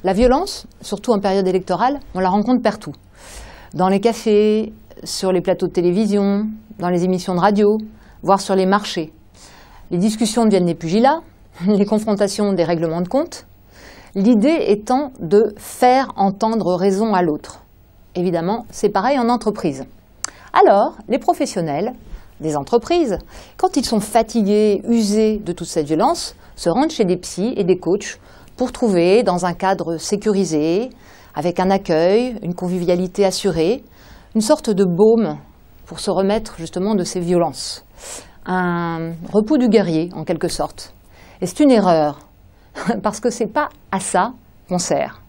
La violence, surtout en période électorale, on la rencontre partout. Dans les cafés, sur les plateaux de télévision, dans les émissions de radio, voire sur les marchés. Les discussions deviennent des pugilats, les confrontations des règlements de compte. L'idée étant de faire entendre raison à l'autre. Évidemment, c'est pareil en entreprise. Alors, les professionnels des entreprises, quand ils sont fatigués, usés de toute cette violence, se rendent chez des psys et des coachs pour trouver, dans un cadre sécurisé, avec un accueil, une convivialité assurée, une sorte de baume pour se remettre justement de ces violences. Un repos du guerrier, en quelque sorte. Et c'est une erreur, parce que c'est pas à ça qu'on sert.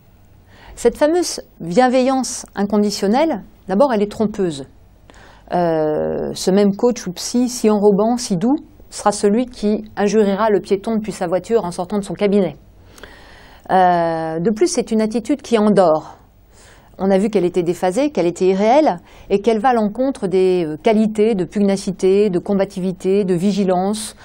Cette fameuse bienveillance inconditionnelle, d'abord, elle est trompeuse. Ce même coach ou psy, si enrobant, si doux, sera celui qui injuriera le piéton depuis sa voiture en sortant de son cabinet. De plus, c'est une attitude qui endort. On a vu qu'elle était déphasée, qu'elle était irréelle et qu'elle va à l'encontre des qualités de pugnacité, de combativité, de vigilance,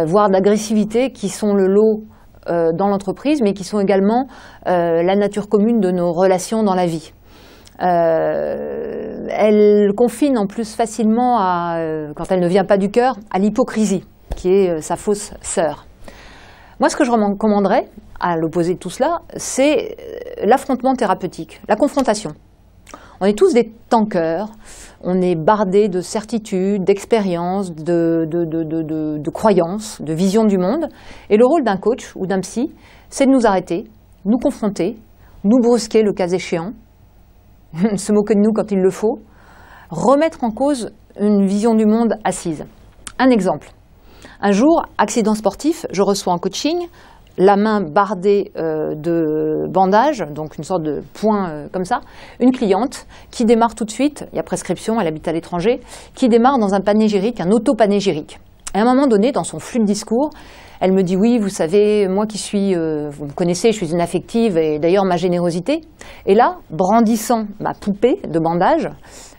voire d'agressivité qui sont le lot dans l'entreprise, mais qui sont également la nature commune de nos relations dans la vie. Elle confine en plus facilement, quand elle ne vient pas du cœur, à l'hypocrisie, qui est sa fausse sœur. Moi, ce que je recommanderais, à l'opposé de tout cela, c'est l'affrontement thérapeutique, la confrontation. On est tous des tankers, on est bardés de certitudes, d'expériences, de croyances, de visions du monde. Et le rôle d'un coach ou d'un psy, c'est de nous arrêter, nous confronter, nous brusquer le cas échéant, se moquer de nous quand il le faut, remettre en cause une vision du monde assise. Un exemple. Un jour, accident sportif, je reçois en coaching, la main bardée de bandages, donc une sorte de point comme ça, une cliente qui démarre tout de suite, il y a prescription, elle habite à l'étranger, qui démarre dans un panégyrique, un auto-panégyrique. À un moment donné, dans son flux de discours, elle me dit « Oui, vous savez, moi qui suis, vous me connaissez, je suis une affective et d'ailleurs ma générosité. » Et là, brandissant ma poupée de bandage,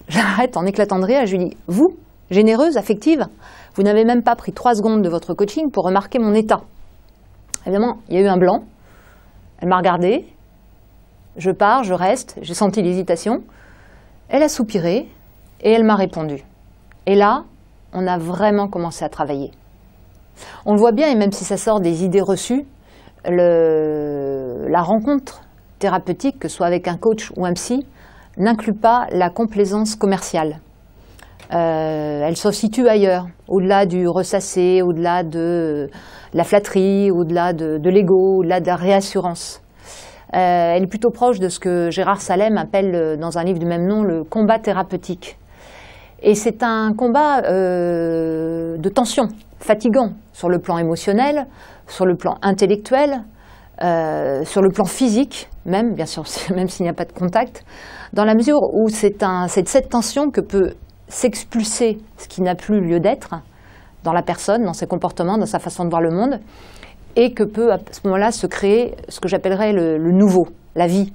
j'arrête en éclatant de rire et je lui dis « Vous, généreuse, affective, vous n'avez même pas pris 3 secondes de votre coaching pour remarquer mon état. » Évidemment, il y a eu un blanc, elle m'a regardé, je pars, je reste, j'ai senti l'hésitation, elle a soupiré et elle m'a répondu. Et là, on a vraiment commencé à travailler. On le voit bien, et même si ça sort des idées reçues, la rencontre thérapeutique, que ce soit avec un coach ou un psy, n'inclut pas la complaisance commerciale. Elle se situe ailleurs, au-delà du ressassé, au-delà de la flatterie, au-delà de l'ego, au-delà de la réassurance. Elle est plutôt proche de ce que Gérard Salem appelle dans un livre du même nom le combat thérapeutique. Et c'est un combat de tension, fatigant, sur le plan émotionnel, sur le plan intellectuel, sur le plan physique, même, bien sûr, même s'il n'y a pas de contact, dans la mesure où c'est cette tension que peut s'expulser ce qui n'a plus lieu d'être dans la personne, dans ses comportements, dans sa façon de voir le monde, et que peut à ce moment-là se créer ce que j'appellerais le nouveau, la vie.